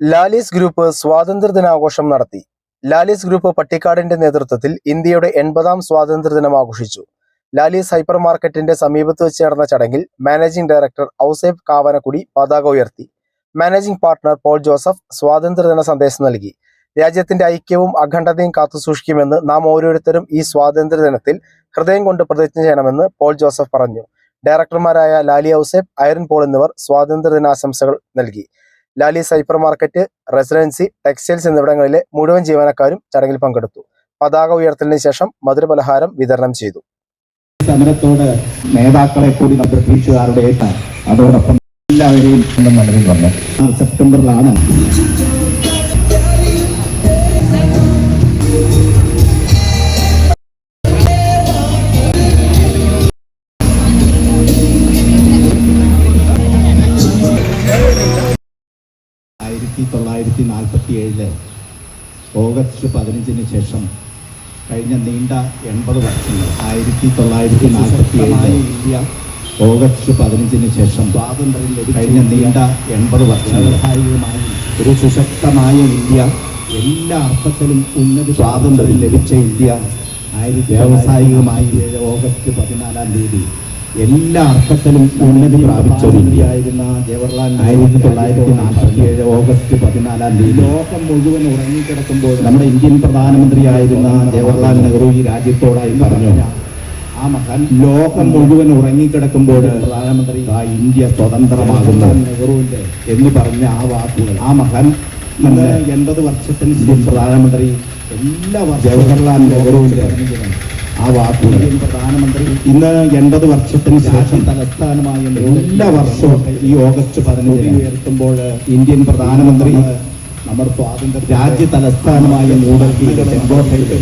Lalees group സ്വാതന്ത്ര്യദിനാഘോഷം നടത്തി. Lalees group പട്ടിക്കാടിന്റെ നേതൃത്വത്തിൽ ഇന്ത്യയുടെ 80-ാം സ്വാതന്ത്ര്യദിനം ആഘോഷിച്ചു. ലാലീസ് ഹൈപ്പർ മാർക്കറ്റിന്റെ സമീപത്ത് വെച്ച് നടന്ന ചടങ്ങിൽ മാനേജിംഗ് ഡയറക്ടർ ഔസേഫ് കാവനക്കുടി പതാക ഉയർത്തി. മാനേജിംഗ് പാർട്ണർ പോൾ ജോസഫ് സ്വാതന്ത്ര്യദിന സന്ദേശം നൽകി. രാജ്യത്തിന്റെ ഐക്യവും അഖണ്ഡതയും കാത്തുസൂക്ഷിക്കുമെന്ന് നാം ഓരോരുത്തരും ഈ സ്വാതന്ത്ര്യദിനത്തിൽ ഹൃദയം കൊണ്ട് പ്രതിജ്ഞ ചെയ്യണമെന്ന് പോൾ ജോസഫ് പറഞ്ഞു. ഡയറക്ടർമാരായ ലാലി ഔസേഫ്, ഐറൻ പോൾ എന്നിവർ സ്വാതന്ത്ര്യദിനാശംസകൾ നൽകി. Lalees hyper market, residency, textiles എന്നിവിടങ്ങളിലെ മുഴുവൻ ജീവനക്കാരും ചടങ്ങിൽ പങ്കെടുത്തു. പതാക ഉയർത്തലിന് ശേഷം മധുരപലഹാരം വിതരണം ചെയ്തു. സമരത്തോട് നേതാക്കളെ കൂടി നമ്മുടെ ബ്രിട്ടീഷുകാരുടെ അതോടൊപ്പം എല്ലാവരെയും മനസ്സിൽ വന്നു. സെപ്റ്റംബറിലാണ് ഓഗസ്റ്റ് 15 ശേഷം കഴിഞ്ഞ നീണ്ട 80 വർഷങ്ങൾ 1947 ഇന്ത്യ ഓഗസ്റ്റ് 15 ശേഷം സ്വാതന്ത്ര്യം കഴിഞ്ഞ നീണ്ട 80 വർഷങ്ങൾ ഒരു സുശക്തമായ ഇന്ത്യ, എല്ലാ അർത്ഥത്തിലും ഉന്നത സ്വാതന്ത്ര്യം ലഭിച്ച ഇന്ത്യ. വ്യാവസായികമായി ഓഗസ്റ്റ് 14 തീയതി എല്ലാ അർത്ഥത്തിലും ഉന്നതി പ്രാപിച്ച ഇന്ത്യയായിരുന്ന ജവഹർലാൽ 1947 ഓഗസ്റ്റ് 14 തീയതി ലോകം മുഴുവൻ ഉറങ്ങിക്കിടക്കുമ്പോൾ നമ്മുടെ ഇന്ത്യൻ പ്രധാനമന്ത്രിയായിരുന്ന ജവഹർലാൽ നെഹ്റു ഈ രാജ്യത്തോടായി പറഞ്ഞു, ആ മഹാൻ ലോകം മുഴുവൻ ഉറങ്ങിക്കിടക്കുമ്പോൾ പ്രധാനമന്ത്രി ഇന്ത്യ സ്വതന്ത്രമാകുന്നു നെഹ്റുവിന്റെ എന്ന് പറഞ്ഞ ആ വാക്കുകൾ, ആ മഹാൻ 80 വർഷത്തിന് ശേഷം പ്രധാനമന്ത്രി എല്ലാ ജവഹർലാൽ നെഹ്റുവിന്റെ ആ വാക്കുകൾ പ്രധാനമന്ത്രി ഇന്ന് 80 വർഷത്തിന് ശേഷം തലസ്ഥാനമായ എല്ലാ വർഷവും ഈ ഓഗസ്റ്റ് 15 ഉയർത്തുമ്പോൾ ഇന്ത്യൻ പ്രധാനമന്ത്രി നമ്മുടെ സ്വാതന്ത്ര്യ രാജ്യ തലസ്ഥാനമായ ന്യൂഡൽഹിയിലെ ചെങ്കോട്ടയിൽ